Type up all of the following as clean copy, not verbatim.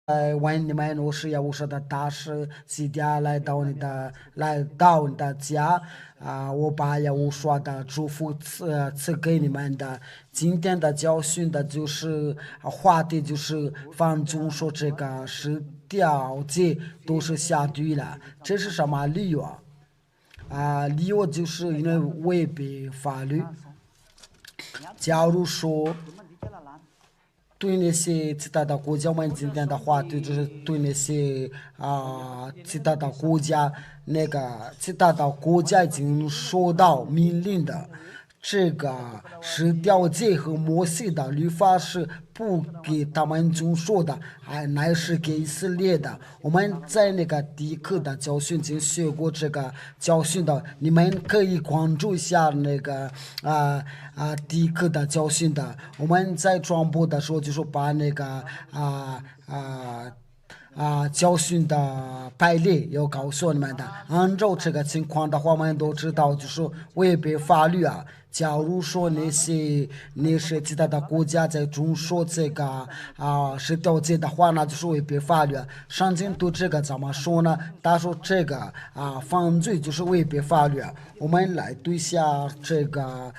问你们我是要我说的大师几点来到你的家我把要我说的祝福赐给你们的。今天的教训的就是话题就是放纵说这个10条戒都是下地了，这是什么理由理由就是因为违背法律。假如说对那些其他的国家，我们今天的话题就是对那些其他的国家，那个其他的国家已经收到命令的，这个是条戒和摩西的律法是不给他们遵守的，乃是给以色列的。我们在那个第一课的教训中学过这个教训的，你们可以关注一下那个第一课的教训的。我们在传播的时候就是把那个教训的排列要告诉你们的。按照这个情况的话，我们都知道就是违背法律假如说那些其他的国家在遵守这个十条戒的话，那就是违背法律。上经对这个怎么说呢？他说这个犯罪就是违背法律。我们来读一下这个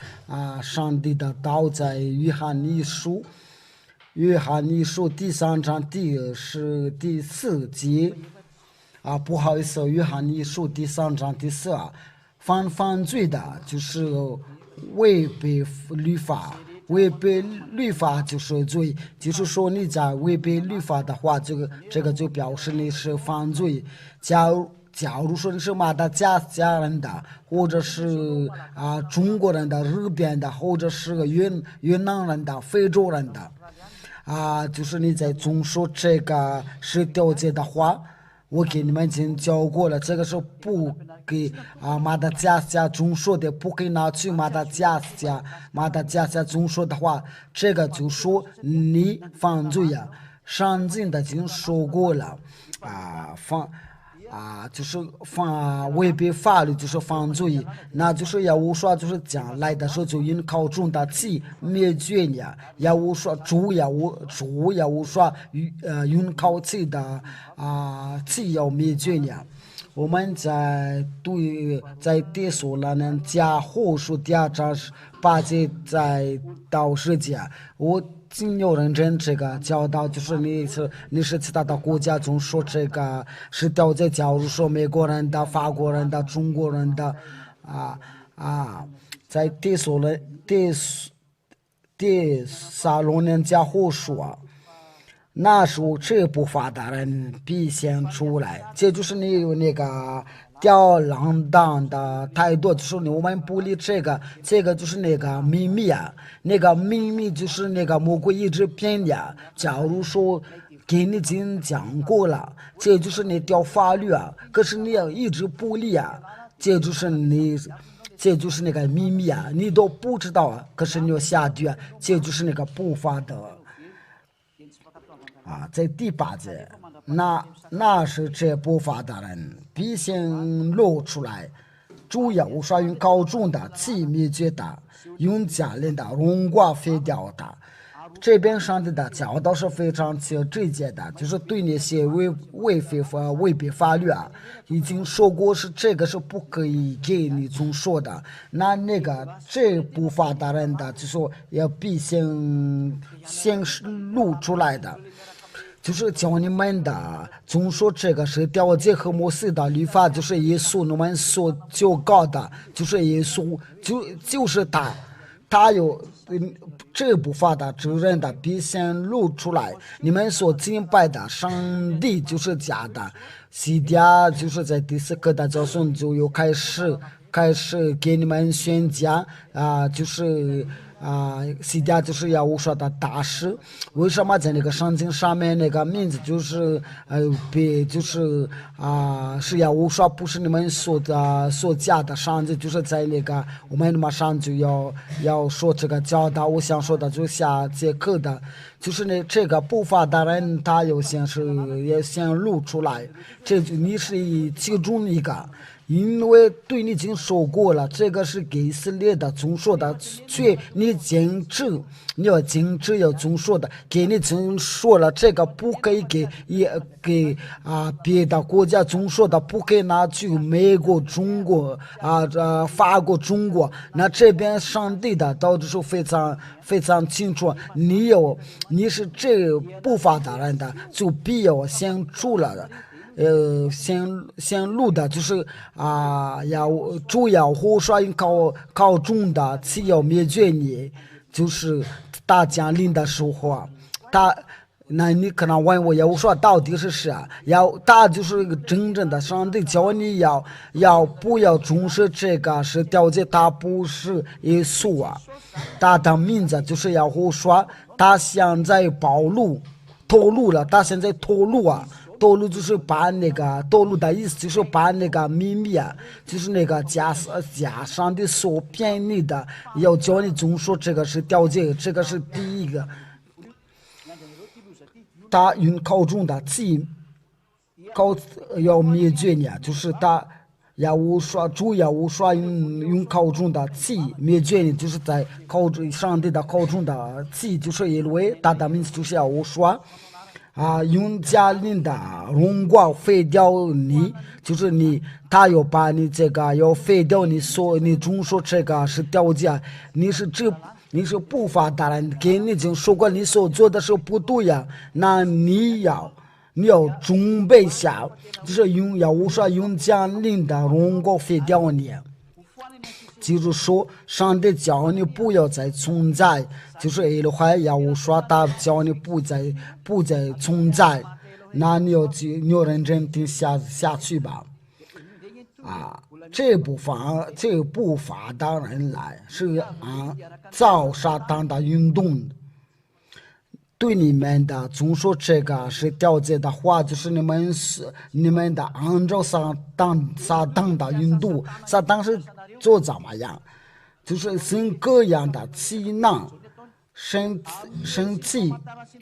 上帝的道在约翰一书第3章第4节不好意思，约翰一书第3章第4犯罪的就是违背律法，违背律法就是罪，就是说你在违背律法的话，这个就表示你是犯罪。假如说你是马达加斯加人的，或者是中国人的、日本的，或者是越南人的、非洲人的就是你在遵守这个十条戒的话，我给你们已经教过了，这个是不给马达加斯加遵守的，不给拿去马达加斯加遵守的话，这个就说你犯罪上经的已经说过了就是违背法律就是犯罪，那就是要我说就是将来的时候就因靠重的气灭绝你要我说主要我说因靠气的气要灭绝你。我们在地所了呢加后书第2章8节在到10节，我仅有认真这个教导，就是你是其他的国家中说这个是掉在假如说美国人的、法国人的、中国人的在第撒罗尼迦后书那时候这不法的人必先出来，这就是你有那个吊郎当的态度，就是我们不理这个就是那个秘密那个秘密就是那个魔鬼一直骗你假如说给你已经讲过了，这就是你吊法律可是你要一直不理这就是那个秘密你都不知道可是你要下地这就是那个不法的在第8节，那是这不法的人必先露出来，主要说用高中的气灭绝的，用家人的荣光废掉的。这边上帝的教导是非常直接的，就是对那些违背法律已经说过是这个是不可以给你从说的。那个这不法的人的就说要必先露出来的。就是教你们的，总说这个是条戒和摩西的律法，就是耶稣你们所教告的，就是耶稣就是他有这部法的责任的必先露出来。你们所敬拜的上帝就是假的，西家就是在第4课的教训就又开始给你们宣讲就是西家就是要我说的大师，为什么在那个圣经上面那个名字就是就是是要我说不是你们所加的上帝，就是在那个我们马上就要说这个教导，我想说的就下节课的，就是这个不法的人他也先露出来，这就你是其中一个。因为对你已经说过了，这个是给以色列的总说的，却你坚持，你要坚持要总说的，给你总说了，这个不可以给别的国家总说的，不可以拿去美国、中国法国、中国，那这边上帝的到底是非常非常清楚，你是这不法的人的，就必要先出来的。先录的就是主要胡说靠中的，次要灭绝你，就是大将领的说话。那你可能问我说到底是啥？他就是一个真正的上帝教你不要重视这个是了解他不是耶稣啊，他的名字就是要胡说，他现在透露了，他现在透露啊。透露就是把透露的意思就是把秘密就是假上的所骗你的，要教你总说这个是了解，这个是第一个。他用靠中的要灭绝你，就是他主要无说用靠中的灭绝你，就是在上帝的靠中的就是因为他的名字就是要无说。用家人的荣光废掉你，就是他要把你这个要废掉你总说这个是掉价，你是不法的人，给你已经说过你所做的是不对呀，那你要准备下，就是用家人的荣光废掉你。就是说，上帝叫你不要再存在，就是耶和华说他叫你不再存在，那你要认真听下去吧。这部法的人来是造撒旦的运动，对你们的总说这个是了解的话，就是你们的按照撒旦的运动，撒旦是做怎么样？就是生各样的气囊、生气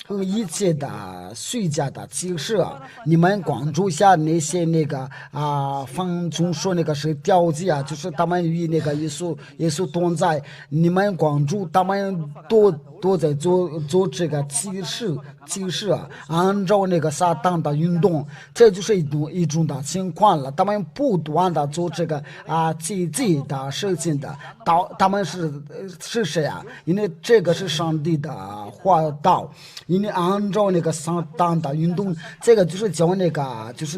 和一切的虚假的启示。你们关注下那些方中说是调剂就是他们与耶稣同在，你们关注他们都在做这个启示按照撒旦的运动，这就是一种的情况了。他们不断的做这个自己的事情的，他们是谁啊？因为这个是上帝的话道，因为按照撒旦的运动，这个就是叫就是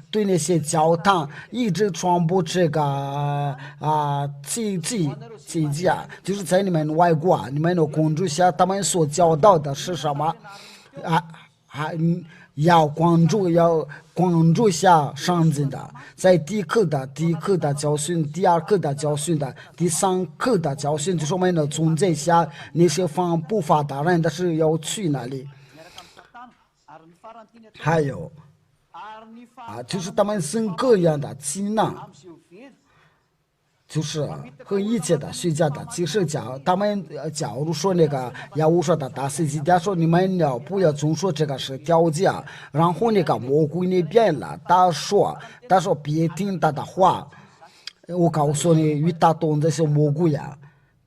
对那些教堂一直传播这个奇迹就是在你们外国你们要关注下他们所教导的是什么要关注下上帝的，在第一课的教训，第二课的教训的，第三课的教训，就是我们要总结下那些不法的人的是要去哪里，还有就是他们生各样的技能。就是和一切的虚假的，即使他们假如说我说的大司机家说你们不要总说这个是调价，然后魔鬼那边了，他说别听他的话，我告诉你，与他懂这些魔鬼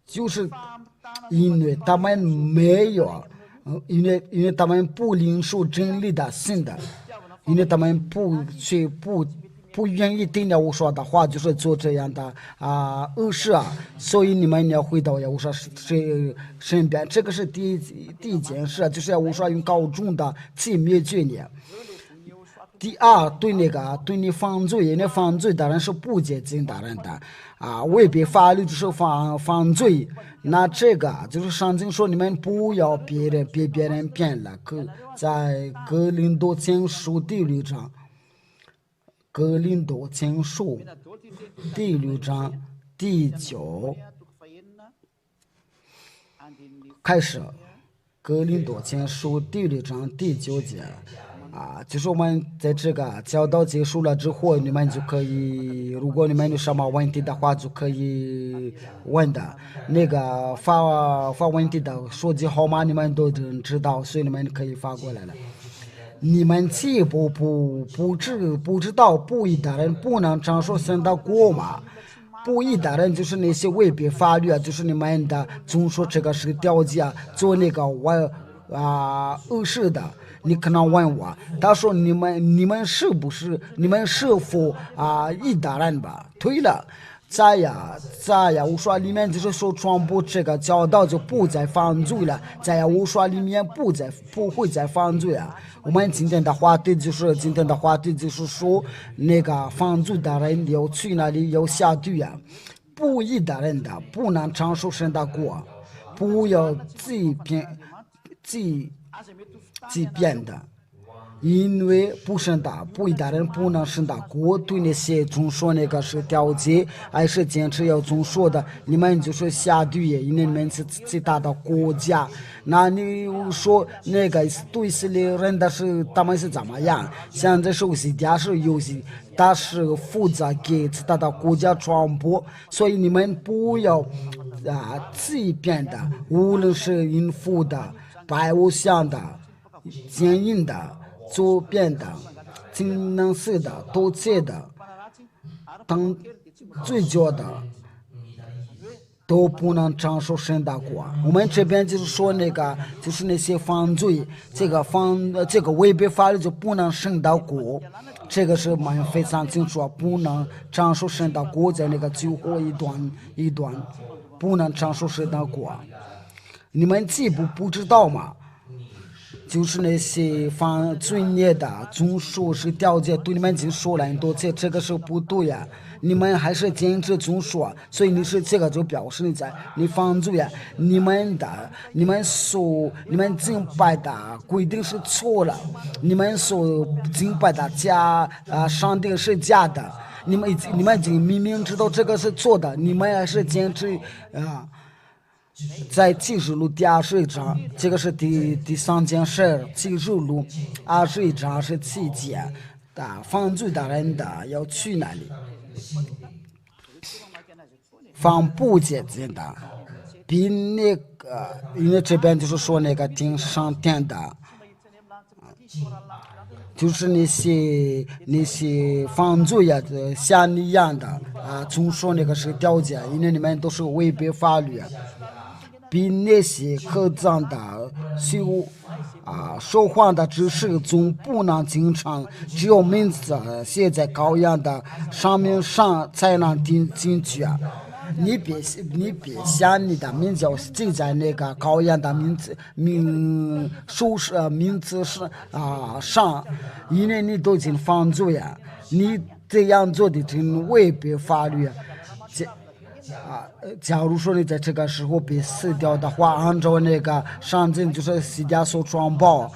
就是因为他们没有，因为他们不领受真理的心的，因为他们不愿意听我说的话，就是做这样的恶事所以你们要回到我说身边，这个是第一件事，就是我说用高中的去灭绝你。第二，对你犯罪，因为犯罪的人是不接近的人的违背法律就是犯罪。那这个就是圣经说你们不要别人骗了，在哥林多前书第6章。哥林多前书第6章第9开始，哥林多前书第6章第9节就是我们在这个教导结束了之后，你们就可以，如果你们有什么问题的话，就可以问的。发问题的手机号码你们都知道，所以你们可以发过来了。你们既不知道不义的人不能承受神的国吗？不义的人就是那些违背法律啊，就是你们的总说这个是条件，做那个恶事的。你可能问我，他说你们是否义的人吧？对了。在无说里面就是说传播这个教导就不再犯罪了，在无说里面不会再犯罪啊。我们今天的话题就是说那个犯罪的人要去那里要下地啊，不义的人的不能承受神的国，不要自变的。因为不生的不义的人不能生的国，对那些总说那个是调节，还是坚持要总说的，你们就是下地狱，因为你们是最大的国家。那你说那个对以色列人的是他们是怎么样？现在首先电视游戏，他是负责给其他的国家传播，所以你们不要自变的，无论是淫妇的、白偶像的、奸淫的。左边的、金能色的、盗窃的、等醉酒的，都不能承受神的国。我们这边就是说那个，就是那些犯罪，这个违背法律就不能神的国。这个是我们非常清楚，不能承受神的国，在那个最后一段不能承受神的国。你们既不知道吗？就是那些犯罪孽的，总说是条件，对你们已经说了很多次，这个是不对呀。你们还是坚持总说，所以这个就表示你犯罪呀。你们敬拜的规定是错了，你们所敬拜的上帝是假的，你们已经明明知道这个是错的，你们还是坚持在记述录第21章，这个是第3件事，记述录21章是7节的，犯罪的人的要去哪里？犯不洁净的，比那个，因为这边就是说那个顶上天的，就是那些犯罪呀，像你一样的总说那个是条件，因为你们都是违背法律。比那些可脏的说谎的知识总不能经常只有名字写在羔羊的上面上才能进去啊！你别想你的名字要记在那个羔羊的名字上，因为你都已经犯罪啊！你这样做的真违背法律。假如说你在这个时候被死掉的话，按照那个上经就是西家所传播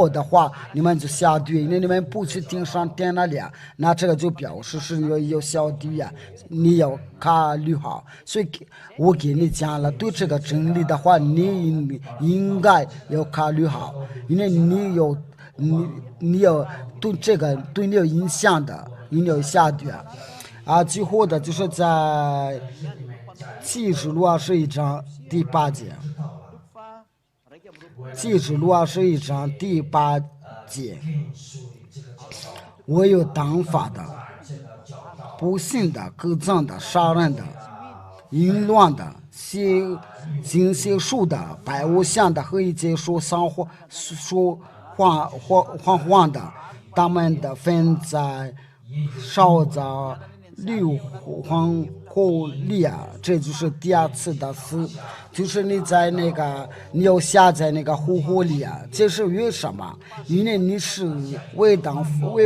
的话，你们就下地狱，因为你们不去顶上天那里，那这个就表示是有下地狱，你要考虑好。所以我给你讲了，对这个真理的话，你应该要考虑好，因为你要对这个对你有影响的，你要下地狱。最后的就是在记述录21章第8节，记述录21章第8节，我有当法的、不信的、割葬的、杀人的、淫乱的、行邪术的、拜偶像的和一切说谎话的，他们的分在烧着硫磺火里这就是第2次的死，就是你在那个你要下在那个火里这是为什么？因为你是违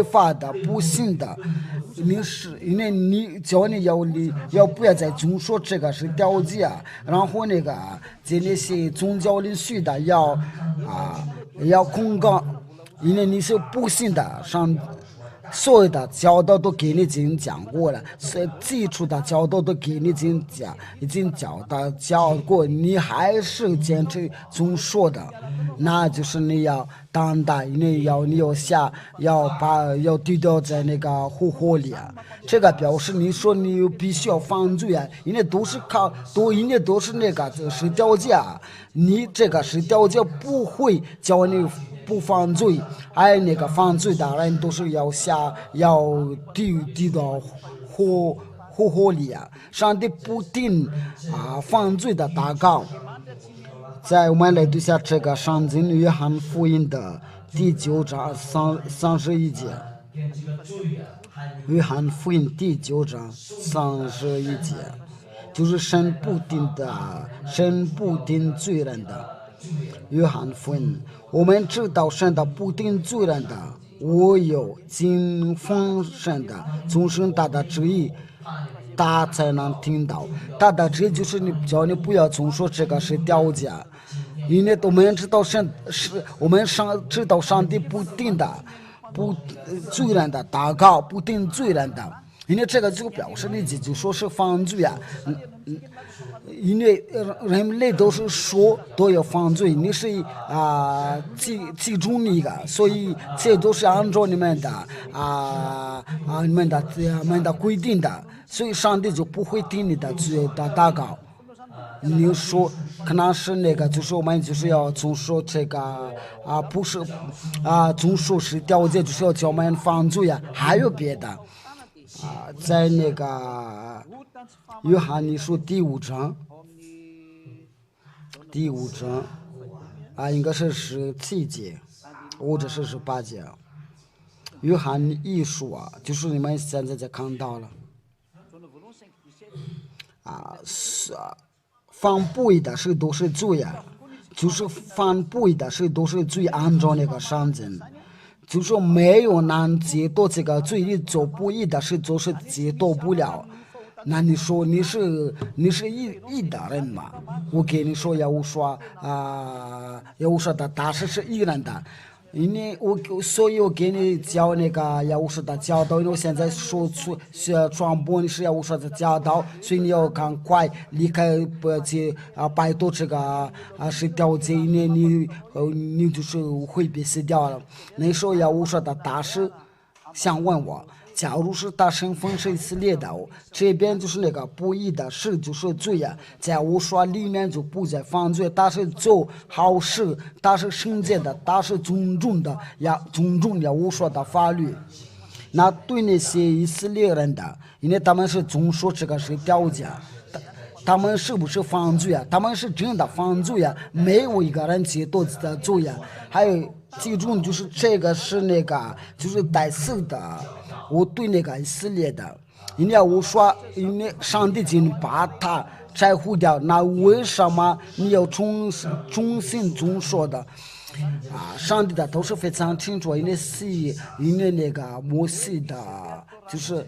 法的、不信的，因为你叫你要不要再总说这个是条件，然后那个在那些宗教领袖的要控告，因为你是不信的所有的教导都给你已经讲过了，基础的教导都给你已经教过，你还是坚持总说的，那就是你要当代，你要丢掉在那个火里这个表示你说你必须要犯罪因为都是那个是条件，你这个是条件不会叫你不犯罪，还有那个犯罪的人都是要丢到火里啊！上帝不定犯罪的大纲。在我们来读下这个圣经约翰福音的第9章31节。约翰福音第9章31节，就是神不定罪人的。约翰福音，我们知道神的不定罪人的，我有敬奉神的，遵循他的旨意，他才能听到。他的旨意就是叫你不要总说这个是掉价，因为我们知道知道上帝不定的。不罪人的祷告，不定罪人的，因为这个就表示你就说是犯罪啊。因为人类都是说都有犯罪，你是记住你的，所以这都是按照你们的规定的，所以上帝就不会听你的祷告。你说可能是那个，就是我们就是要总说这个不是总说是掉界，就是要叫我们犯罪啊，还有别的在那个约翰一书第5章应该是17节或者是18节。约翰一书就是你们现在看到了犯不义的事都是罪啊，就是犯不义的事都是罪，按照那个圣经，就是没有能解脱这个罪，你做不义的事就是解脱不了。那你说你是义的人吗？我跟你说，要我说的大事是义人的。因为所以我给你教那个要说的教导，因为我现在说出传播你是要说的教导，所以你要赶快离开拜托这个是掉界，因为你就是会被死掉了。那时候要说的大事想问我，假如是他身份是以色列的，这边就是那个不义的事就是罪啊，在我说里面就不再犯罪，他是做好事，他是圣洁的，他是尊重我说的法律。那对那些以色列人的，因为他们是总说这个是掉价，他们是不是犯罪啊？他们是真的犯罪啊，没有一个人解脱的罪啊。还有记住，就是这个是那个就是带死的。我对那个以色列的，因为我说，因为上帝已经把他摘除掉，那为什么你要重新总说的？上帝的都是非常清楚，因为那个摩西的，就是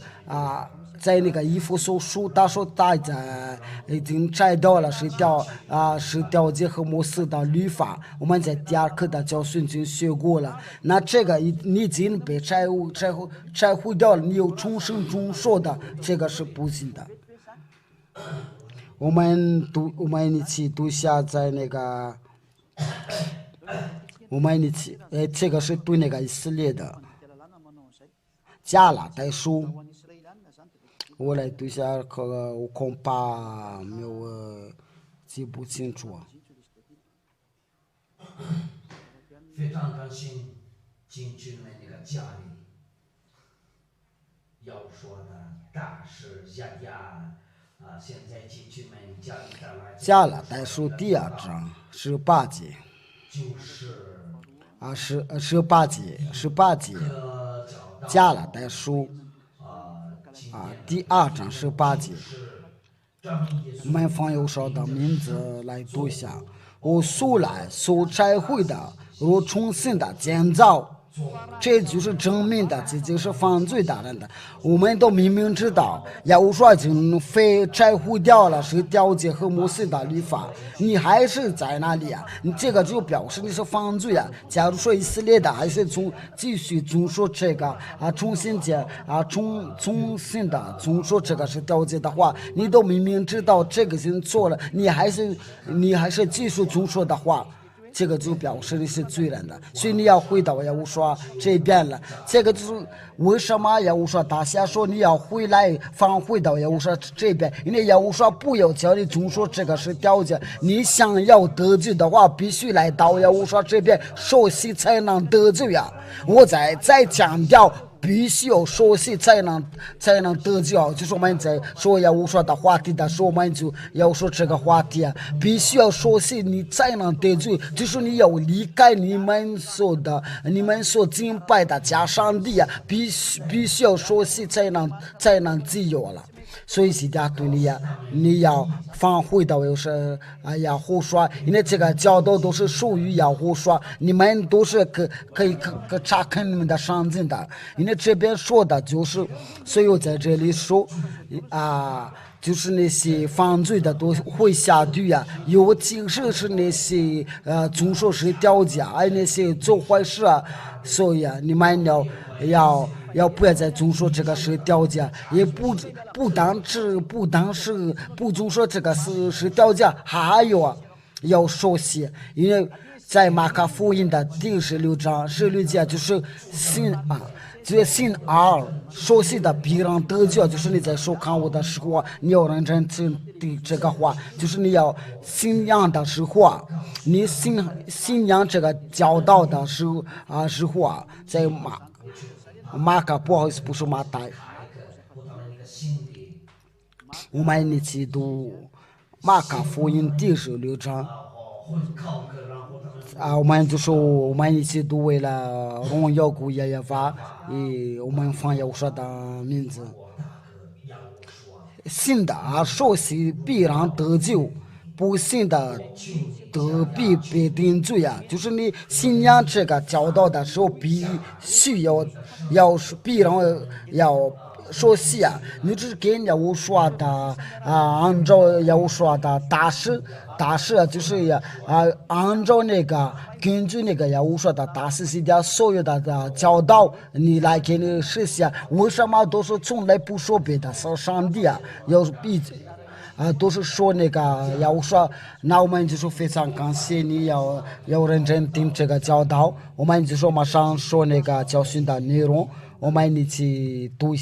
在那个以弗所书，他说大家已经摘掉了是掉界和摩西的律法，我们在第2课的教训中学过了。那这个你已经被摘除掉了，你又重新总说的，这个是不行的。我们一起读下在那个。我们一起，这个是对那个以色列的加拉太书，我来读一下，我恐怕没有记不清楚。非常感谢进去们那个家里要说的大事家现在进去们家里的来加拉太书第2章18节。就是18节，加拉太书第2章18节，我们放右手的名字来读一下。我素来所摘毁的，若重新的建造，这就是证明的，这就是犯罪的人的。我们都明明知道，要说已经非摘除掉了是掉界和摩西的律法，你还是在那里啊？你这个就表示你是犯罪啊！假如说以色列的还是继续总说这个重新的总说这个是掉界的话，你都明明知道这个已经错了，你还是继续总说的话。这个就表示的是罪人的。所以你要回到耶和华这边了。这个就是为什么耶和华大先说你要返回到耶和华这边，因为耶和华不要叫你总说这个是条件，你想要得救的话，必须来到耶和华这边受洗才能得救呀。我再强调。必须要熟悉才能得救，就是我们在说耶和华的话题的时候，我们就要说这个话题啊，必须要熟悉你才能得救，就是你要离开你们所敬拜的假上帝啊，必须要熟悉才能自由了。所以现在对你要返回到耶和华，因为这个教导都是属于耶和华，你们都是可以查看你们的圣经的。因为这边说的就是，所以我在这里说就是那些犯罪的都会下地啊，尤其是那些总说是掉价，还有那些做坏事啊，所以你们要不要再总说这个是掉价，也不单是不总说这个是掉价，还有要熟悉，因为在马可福音的第16章16节就是信熟悉的必然得救，就是你在收看我的时候，你要认真听这个话，就是你要信仰的时候，你信仰这个教导的时候在马可不好意思，不是马太，我们一起读马可福音第16章。我们就说我们一起都为了荣耀古耶和华，我们放耶和华的名字。信的受洗必然得救，不信的必被定罪啊！就是你信仰这个教导的时候，必须必然要熟悉啊！你只是跟耶和华的按照耶和华的大事就是按照那个根据那个耶和华的大事系的所有的教导，你来给你实现。为什么都是从来不说别的上帝啊？都是说那个耶和华，那我们就说非常感谢你要认真听这个教导，我们就说马上说那个教训的内容。我们一起读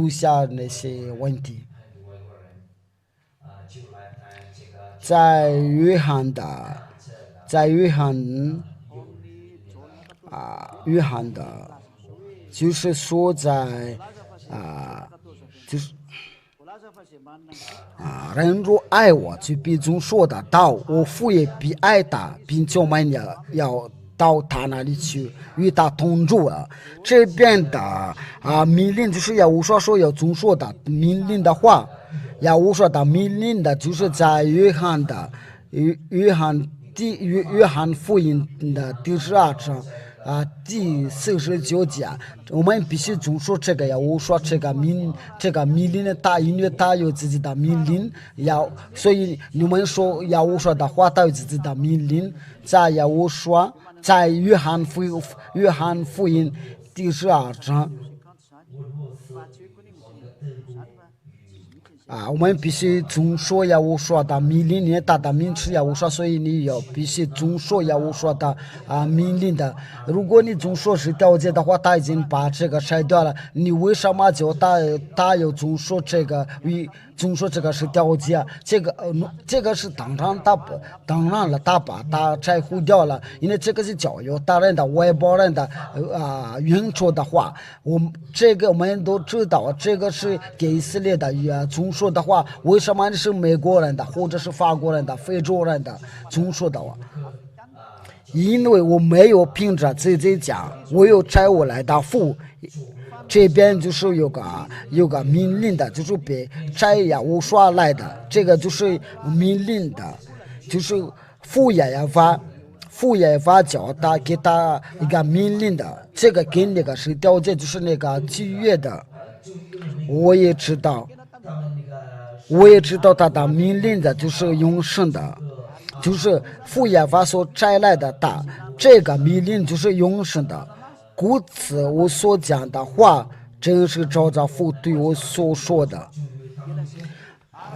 下那些问题。在约翰的就是说在人若爱我，就必遵守的道，我父也必爱他，并且我们要到他那里去与他同住啊。这边的命令就是耶和华说要遵守的命令的话，耶和华的命令的就是在约翰福音的第12章第49节，我们必须遵守这个耶和华这个命令的大，因为他有自己的命令，所以你们说耶和华的话，他有自己的命令，在约翰福音第12章我们必须遵守耶和华的命令，因为他的名是耶和华，所以你要必须遵守耶和华的命令的。如果你遵守是条件的话，他已经把这个筛掉了，你为什么叫他要遵守这个是条件？这个是当然了，他把他摘除掉了，因为这个是教犹大人的外邦人的原初的话，我们都知道，这个是给以色列的遵守的话，为什么是美国人的或者是法国人的非洲人的遵守的话？因为我没有凭着自己讲，我有摘我来的父，这边就是有个命令的，就是被摘呀我刷来的，这个就是命令的，就是父也法教他给他一个命令的，这个跟那个是条件，就是那个契约的，我也知道他的命令的就是永生的，就是父也法所摘来的大，这个命令就是永生的。故此我所讲的话，真是照着父对我所说的。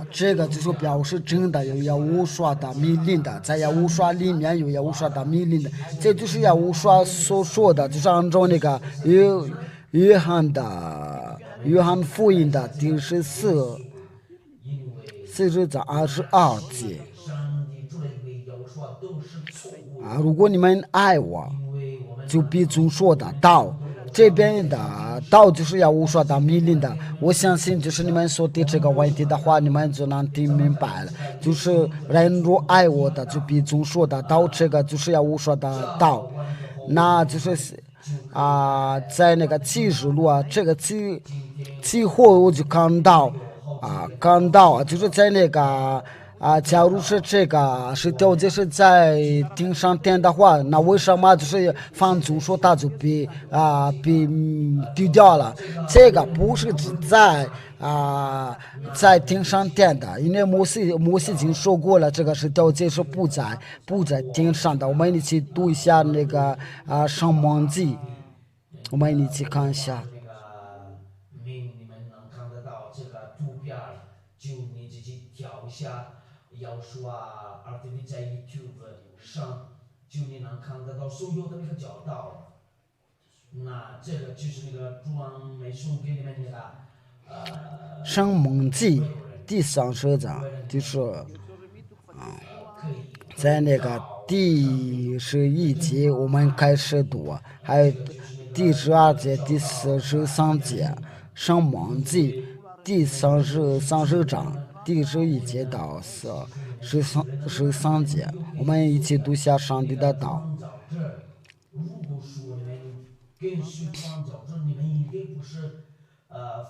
这个就是表示真的有耶和华的命令的，在耶和华里面有耶和华的命令的，这就是耶和华所说的，就是按照那个约翰福音的第14章22节啊，如果你们爱我，就必遵守的道。这边的道就是要无说的命令的，我相信就是你们说的这个问题的话，你们就能听明白了。就是人若爱我的，就必遵守的道，这个就是要无说的道。那就是在那个启示录啊，这个期货我就看到就是在那个。假如是这个是掉界是在顶上天的话，那为什么就是放纵说它就被丢掉了？这个不是在顶上天的，因为摩西已经说过了，这个是掉界是不在顶上的。我们一起读一下那个申命记，我们一起看一下。你们能看得到这个图片，就你自己调一下。要说RTV在 YouTube 上，就你能看得到所有的那个教导。那这个就是那个主王没送给你们那个申命记第30章，就是在那个第11节我们开始读，还有第12节、第43节，申命记第30章。第11节到13节，我们一起读下上帝的道。如果说你们跟随创造者，你们一定不是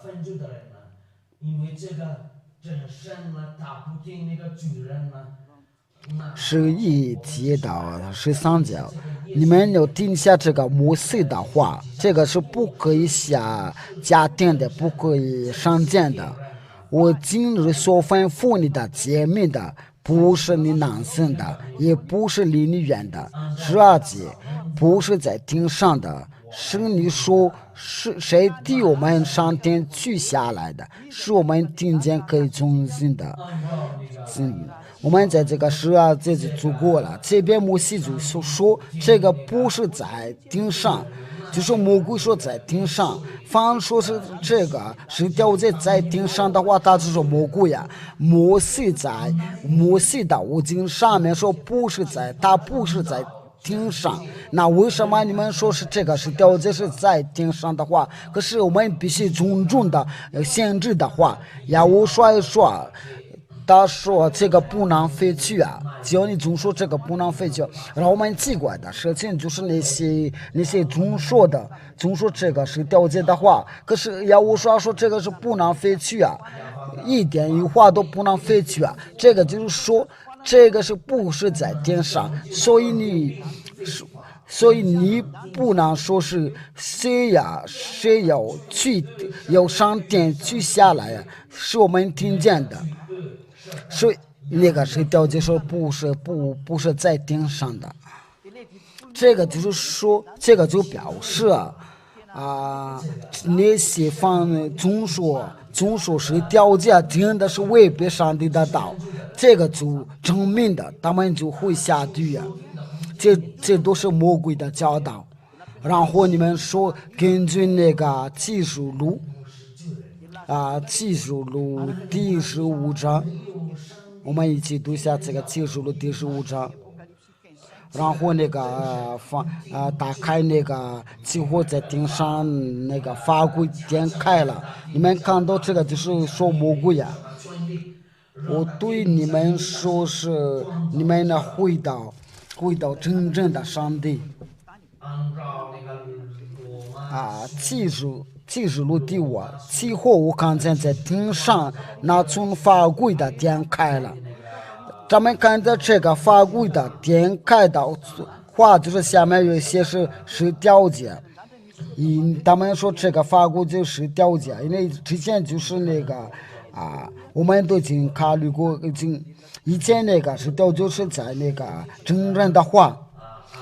犯罪的人呢，因为这个真神呢，他不听那个罪人呢。11节到13节，你们要听下这个摩西的话，这个是不可以加添的，不可以上谏的。我今日所吩咐你的诫命的，不是你难行的，也不是离你远的。12节，不是在天上的，是你说是谁替我们上天去下来的，是我们听见可以遵行的。我们在这个12节就读过了，这边摩西就说这个不是在天上。就是魔鬼说在天上，凡说是这个是掉在天上的话，他就说魔鬼呀。摩西的五经上面说他不是在天上，那为什么你们说是这个是掉是在天上的话？可是我们必须尊重的限制的话，要我说一说。他说这个不能废去啊，只要你总说这个不能废去，然后我们奇怪的事情就是那些总说这个是掉界的话，可是要我说这个是不能废去啊，一点一话都不能废去啊，这个就是说这个是不是在天上，所以你不能说是谁要上天去下来呀，是我们听见的。所以那个谁掉界说不是在天上的，这个就是说，这个就表示那些总说是掉界，真的是违背上帝的道，这个就证明的他们就会下地狱，这都是魔鬼的教导。然后你们说根据那个启示录第15章。我们一起读下这个启示录第15章，然后那个打开那个几乎在顶上那个法柜点开了，你们看到这个就是说魔鬼呀。我对你们说是你们呢回到真正的上帝启示录第5，起火我看见在天上那从法柜的点开了，咱们看到这个法柜的点开的话，就是下面有一些是掉界，他们说这个法柜就是掉界，因为之前就是那个我们都已经考虑过，以前那个是掉就是在那个真正的话，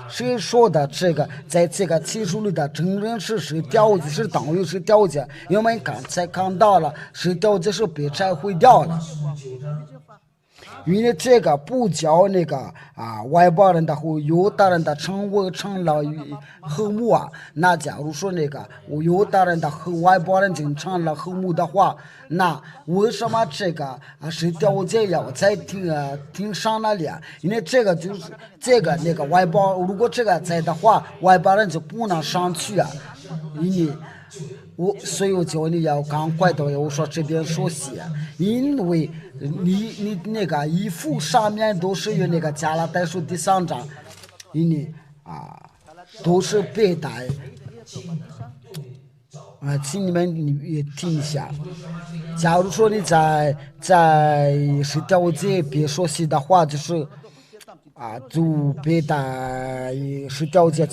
谁说的这个在这个启示录的真正是掉子是等于是掉子？因为我们刚才看到了是掉子是被拆毁掉了。因为这个不叫那个外邦人的和犹大人的成了和睦啊。那假如说那个犹大人的和外邦人就成了和睦的话，那为什么这个是掉子要在挺上那里啊？因为这个就是这个那个外邦，如果这个在的话，外邦人就不能上去啊。因为所以我叫你要赶快的，我说这边说写，因为你那个衣服上面都是有那个加拉太书第3章，因为都是背带请你们也听一下。假如说你在是掉子别说写的话，就是就背带是掉子。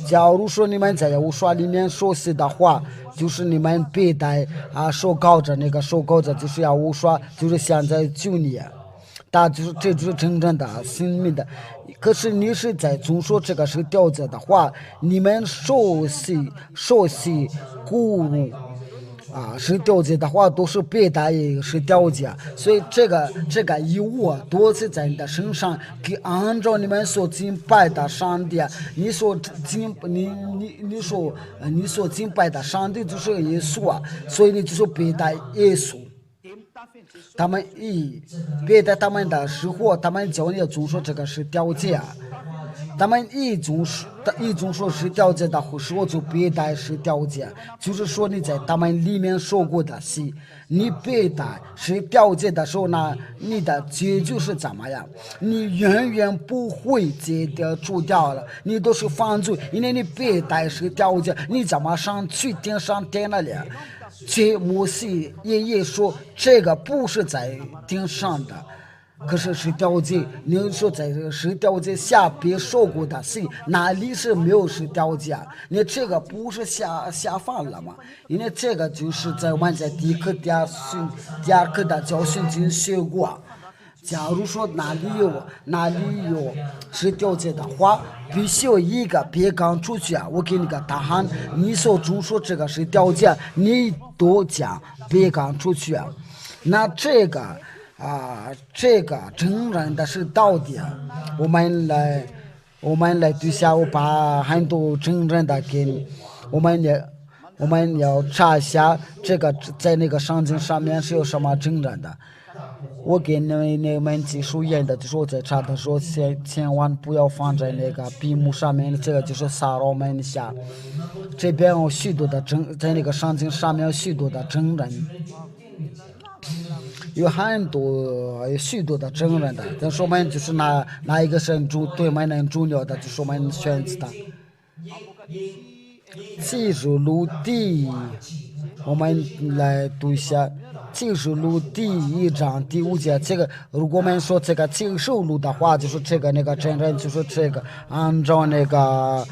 假如说你们在无刷里面说写的话，就是你们背带手铐着那个手铐着，就是要无刷，就是现在9年。但就是这就是真正的生命的。可是你是在总说这个是掉子的话，你们熟悉古入是掉子的话都是背带是掉子，所以这个义务都是在你的身上，给按照你们所敬拜的上帝，你所敬拜的上帝就是耶稣所以你就是背带耶稣。他们别的他们的时候，他们教你总说这个是掉子他们一种说是掉子的时候就别带是掉子，就是说你在他们里面说过的是你别带是掉子的时候呢，你的结局是怎么样？你远远不会戒掉除掉了，你都是犯罪，因为你别带是掉子，你怎么上去上天那里？这摩西也说这个不是在天上的，可是是掉子。你说在这个是掉子下边说过的是哪里是没有是掉子你这个不是下放了吗？因为这个就是在我们在第二课的教训中学过。假如说哪里有是掉子的话，必须有一个别刚出去我给你个答案，你所中说这个是掉子，你都讲别刚出去那这个真正的是到底我们来对下，我把很多真正的给你，我们要查一下这个在那个圣经上面是有什么真正的。我给你们技术员的就是我在查的时候千万不要放在那个屏幕上面，这个就是撒扰们一下。这边有许多的在那个圣经上面有许多的真人，有许多的真人的，但是我们就是哪一个是对我们很重要的，就是我们选择的。启示录我们来读一下。启示录第1章第5节，这个如果我们说这个启示录的话，就是这个那个真人，就是这个按照那个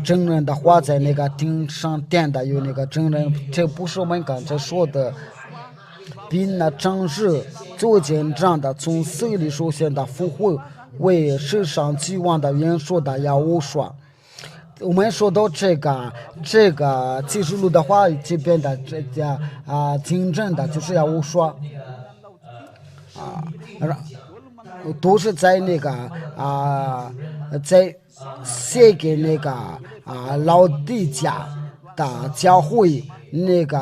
真人的话，在那个顶上点的有那个真人，这不是我们刚才说的，比那真实做见证的从死里出现的复活为世上希望的人说的要无说。我们说到这个启示录的话，这边的这家真正的就是要无说都是在那个在写给那个老底家的教会那个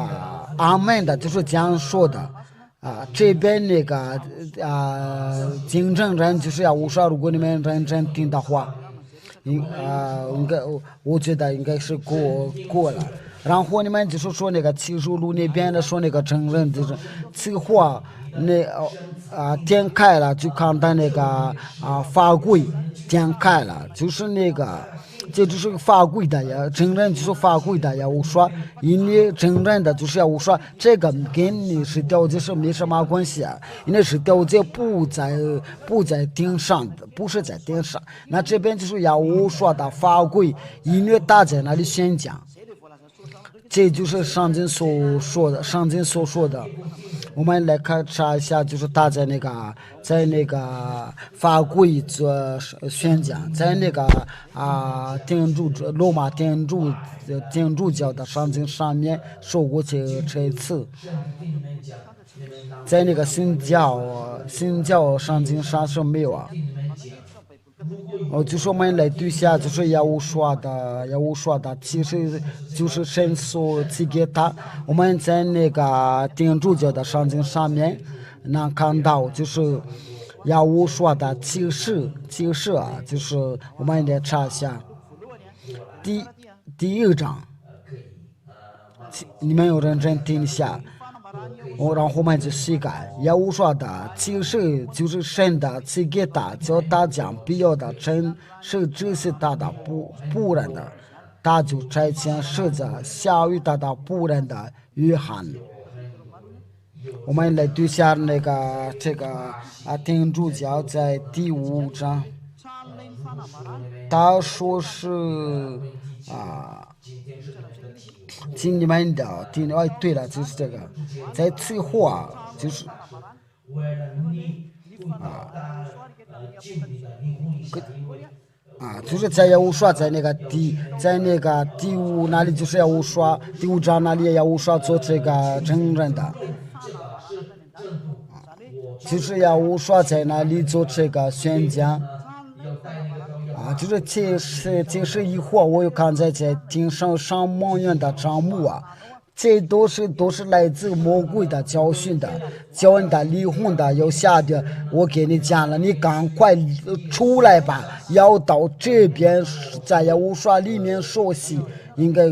阿门的，就是这样说的这边那个真正人就是要无说，如果你们认真听的话。应该我觉得应该是过了。然后你们就是说那个启示录那边的说那个真人就是此话点开了就看到那个法规点开了，就是那个这就是法规的呀，真人就是法规的呀。我说因为真人的就是要我说这个跟你是掉子是没什么关系因为是掉子不在顶上的，不是在顶上。那这边就是要我说的法规，因为大在那里宣讲，这就是上经所说的。我们来查一下，就是他在那个法国做宣讲，在那个罗马天主教的圣经上面说过这一次，在那个新教圣经上是没有啊。就说我们来对下，就是要说的，其实就是神所赐给他。我们在那个天主教的圣经上面能看到，就是要说的启示啊，就是我们来查一下第一章，你们有认真听一下。然后我们就细看，要说的其实就是神的赐给他，叫他将必要的真是这些他的仆人的，他就差遣使者下于他的仆人的约翰。我们来对下那个天主教在第5章，他说是听你们的，对了，就是这个，在最后就是就是在要说在那个第5那里，就是要说第5章那里要说做这个真人的，就是要说在那里做这个宣讲。就是这是一会儿我又看在顶上万元的账目这都是来自魔鬼的教训的，教你的离婚的要下的，我给你讲了，你赶快出来吧，要到这边在无刷里面熟悉，应该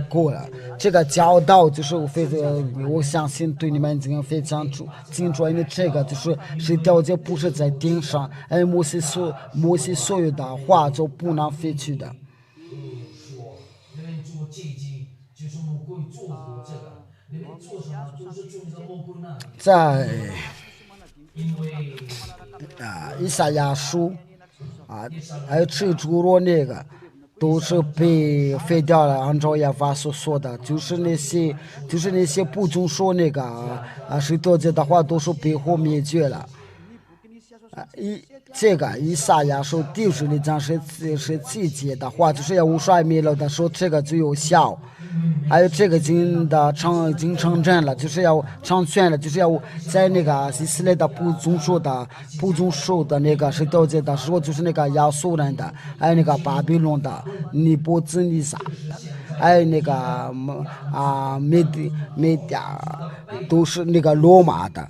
过了。这个教导就是我相信对你们已经非常清楚，因为这个就是条件不是在顶上，摩西所有的话就不能废去的。在以赛亚书还有吃猪肉那个都是被废掉了，按照耶和华所说的，就是那些不遵守那个是多节的话，都是被火灭绝了。这个以赛亚书第12章是季节的话，就是要无衰灭了的时候，这个就有效。还有这个已经成真了，就是要成全了，就是要在那个以色列的不遵守的那个是条件的时候，就是那个亚述人的，还有那个巴比伦的尼布甲尼撒，还有那个美甲都是那个罗马的。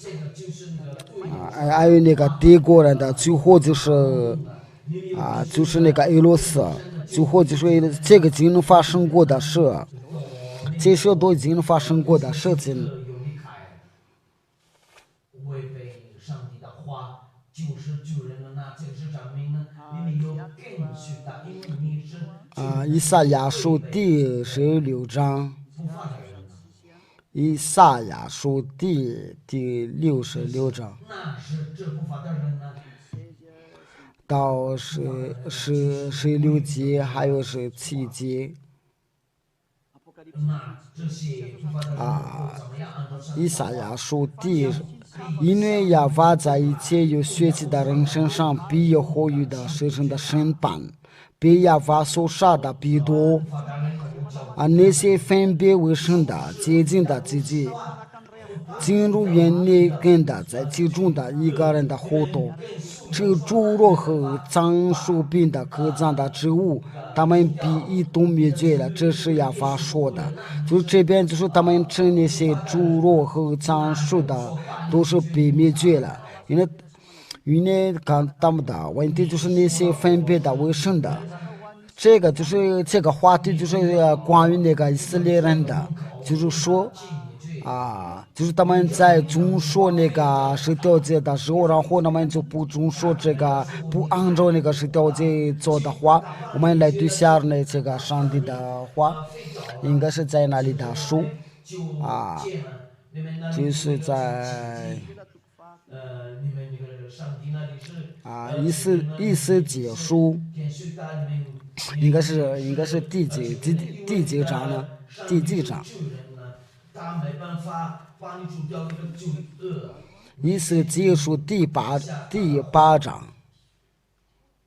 还有那个德国人的，最后就是那个俄罗斯，最后就是这个已经发生过的事，这些都已经发生过的事情。以赛亚书第16章。以赛亚书第66章到16节，还有17节以赛亚书因为耶和华在一切有血气的人身上必有后裔的世上的审判，被耶和华所杀的必多。那些分别为圣的、洁净的自己进入园内跟的，在其中的一个人的后头，这猪肉和长寿病的可脏的植物，他们必一同灭绝了。这是耶和华说的。就是这边就是他们吃那些猪肉和长寿的都是被灭绝了，因为看他们的问题就是那些分别的为圣的。这个就是这个话题，就是关于那个以色列人的，就是说就是他们在遵守那个十条诫的时候，然后他们就不遵守这个，不按照那个十条诫做的话，我们来对下呢这个上帝的话，应该是在哪里的书就是在以斯结书。应该是第几章呢？第几章？他没办法帮助掉那个罪恶。以斯结书第八章。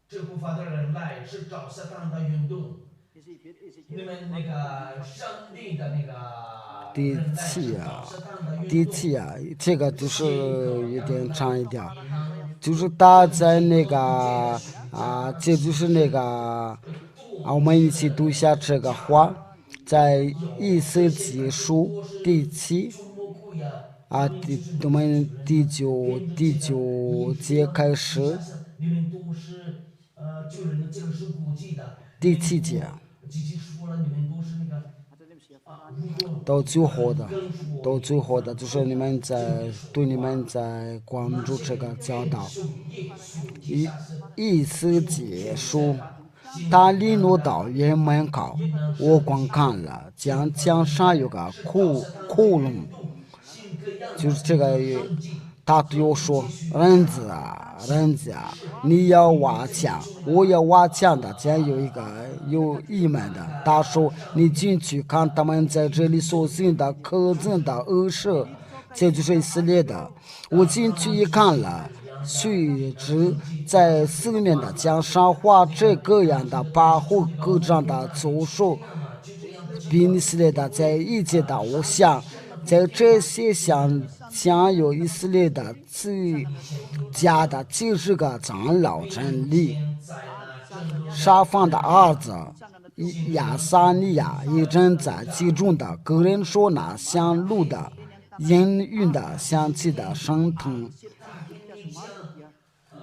这部分的人来是找撒旦的运动，你们那个上帝的那个第人来是七啊，找撒旦的运动。第七啊，这个就是有点长一点，就是他在那个这就是那个我们一起读一下这个话，在以斯结书第七我们第九节开始，你们都是就是这个是估计的。第七节说了，你们都是那个到最后的，就是你们在关注这个教导，意思结束。他利诺到院门口，我光看了，墙上有个窟窿，就是这个。他对我说：“人子啊，你要挖墙，我要挖墙的。将有一个有义门的。他说：你进去看他们在这里所行的可憎的恶事，这就是以色列的。我进去一看了，须知在四面的墙上画这个样的保护各样的咒术，比以色列的在一切的偶像，在这些像有以色列的最佳的90个长老真理，沙放的儿子亚撒尼亚一正在其中的个人说那香露的氤氲的香气的升腾，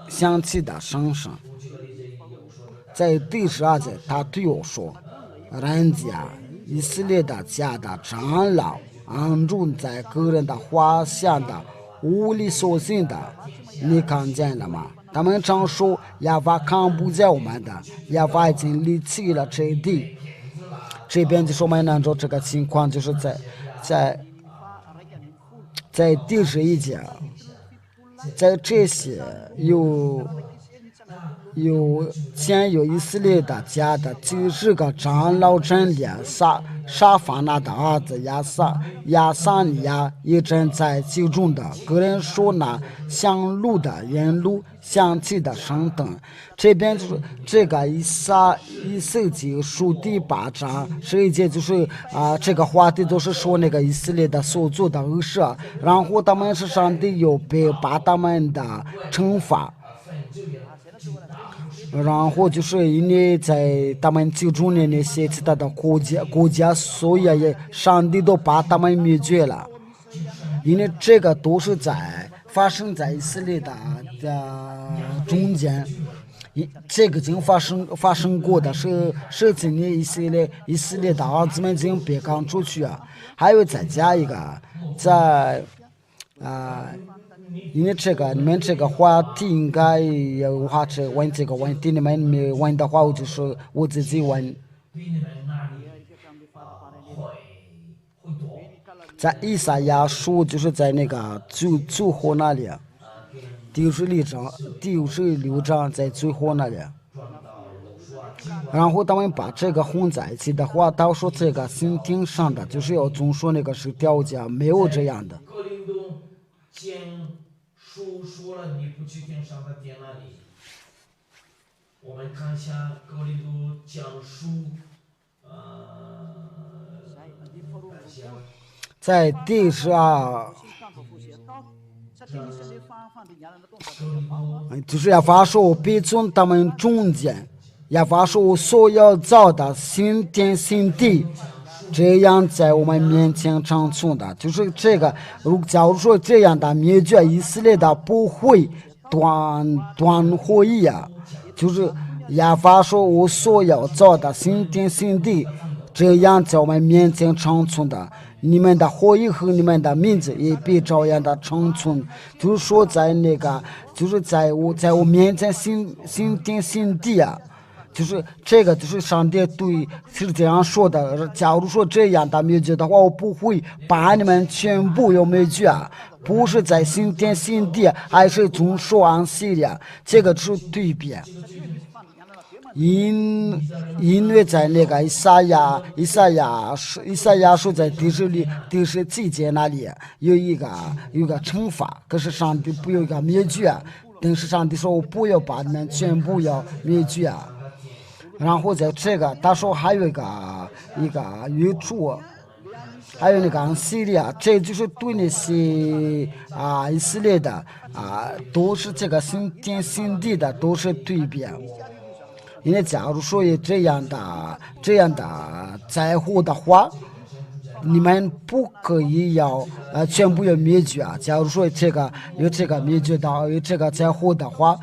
香气的升升。在第12节，他对我说：“人家以色列的家的长老。”安住在个人的画像的无理所行的，你看见了吗？他们常说亚法看不见我们的，亚法已经离弃了这地。这边就说明按照这个情况，就是在第11节，在这些有以色列的家的90个长老真理沙法那的儿子亚撒尼亚也正在其中的个人说那香露的烟露香气的升腾。这边就是这个以色结书第8章11节，就是这个话题都是说那个以色列的所做的恶事，然后他们是上帝有被把他们的惩罚。然后就是因为在他们其中的那些其他的国家，所以也上帝都把他们灭绝了。因为这个都是发生在以色列的中间，这个已经发生过的是今年以色列的儿子们已经被赶出去啊。还有再加一个因为你们这个话题应该有问这个问题，你们没问的话，我就是我自己问。在以赛亚书，就是在那个最后那里，第56章在最后那里。然后他们把这个混在一起的话，他说这个心听上的就是要总说那个是调价，没有这样的。说了你不去听上的点那里，我们看一下哥林多讲书，在第12，就是亚法说我必从他们中间，亚法说我所要造的新天新地。这样在我们面前长存的，就是这个。假如说这样的灭绝以色列的不会断会议啊，就是亚法说我所要造的新天新地，这样在我们面前长存的，你们的会议和你们的名字也必照样的长存。就是说在那个，就是在我面前新天新地啊。就是这个，就是上帝对是这样说的。假如说这样的灭绝的话，我不会把你们全部要灭绝啊，不是在新天新地，还是从说安息的，这个是对比。因为在那个以赛亚书在第17节那里有一个惩罚，可是上帝不有一个灭绝，但是上帝说我不要把你们全部要灭绝。然后在这个他说还有一个宇宙，还有那个系列，这就是对那些以色列的都是这个新天新地的都是对比。因为假如说有这样的灾祸的话，你们不可以全部要灭绝啊！假如说有这个灭绝的有这个灾祸的话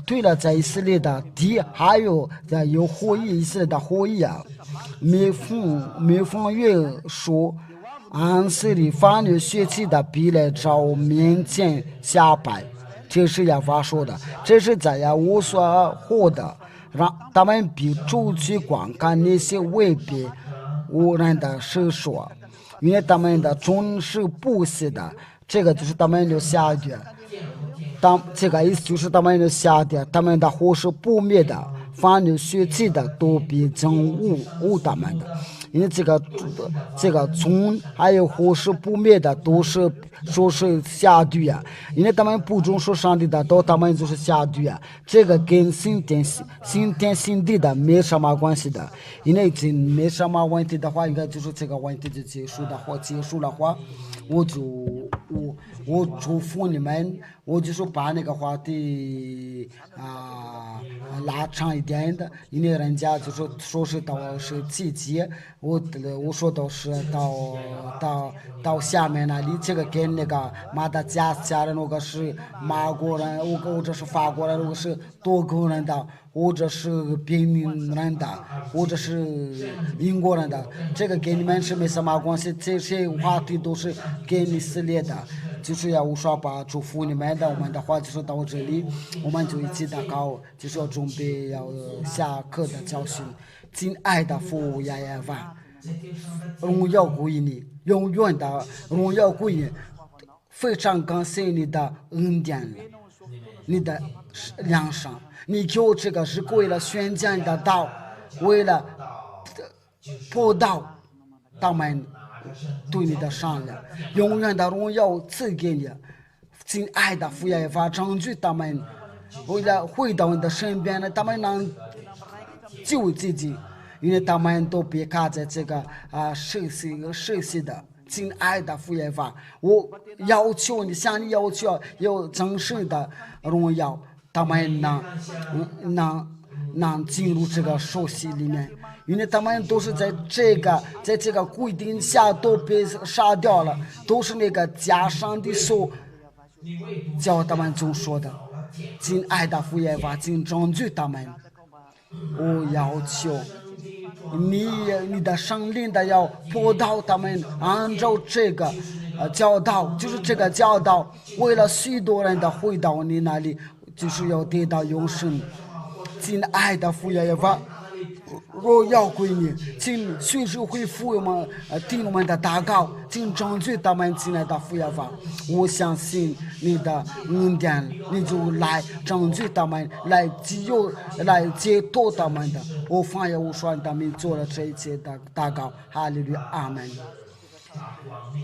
对了，在以色列的地还有后裔以色列的后裔每逢月说按时里法律血气的必来找面前下拜，这是耶和华说的，这是在无所获的，让他们比出去观看那些未必无人的事说，因为他们的种是不死的，这个就是他们的下地。这个意思就是他们的下地，他们的火是不灭的，凡有血气的都必憎恶他们的。因为这个从还有火是不灭的，都是说是下地因为他们不忠说上帝的，都他们就是下地这个跟新天新地的没什么关系的。因为这没什么问题的话，应该就是这个问题就结束的话，我祝福你们，我就是把那个话题拉长一点的，因为人家就说是到17节，我说都是到下面那里，这个跟那个马达加斯加的那个是马国人，或者是法国人，或者是多国人的，或者是别民人的，或者是英国人的，这个跟你们是没什么关系，这些话题都是跟以色列的。就是要无说把祝福你们的，我们的话就是到这里，我们就一起祷告，就是要准备要下课的教训。亲爱的父亚耶娃，荣耀归你，永远的荣耀归你，非常感谢你的恩典，你的良善，你给我这个是为了宣讲的道，为了报道他们对你的善良，永远的荣耀赐给你。亲爱的父耶和华，证据他们为了回到你的身边呢，他们能救自己，因为他们都别卡在这个世系的。亲爱的父耶和华，我要求你，向你要求有真实的荣耀，他们能进入这个受洗里面。因为他们都是在这个规定下都被杀掉了，都是那个加上的手叫他们总说的。亲爱的父耶和华，请证据他们，我要求你的圣灵的要播导他们，按照这个教导，就是这个教导，为了许多人的回到你那里，就是要得到永生。亲爱的父耶和华，我要归你，请随时回复我们听我们的祷告，请证据他们亲爱的父耶和华，我相信你的恩典，你就来证据他们，来解脱他们的。我放下无双的名做了这一切的祷告，哈利路亚，阿门。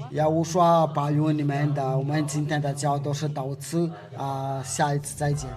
也无说把用你们的，我们今天的教导是到此下一次再见。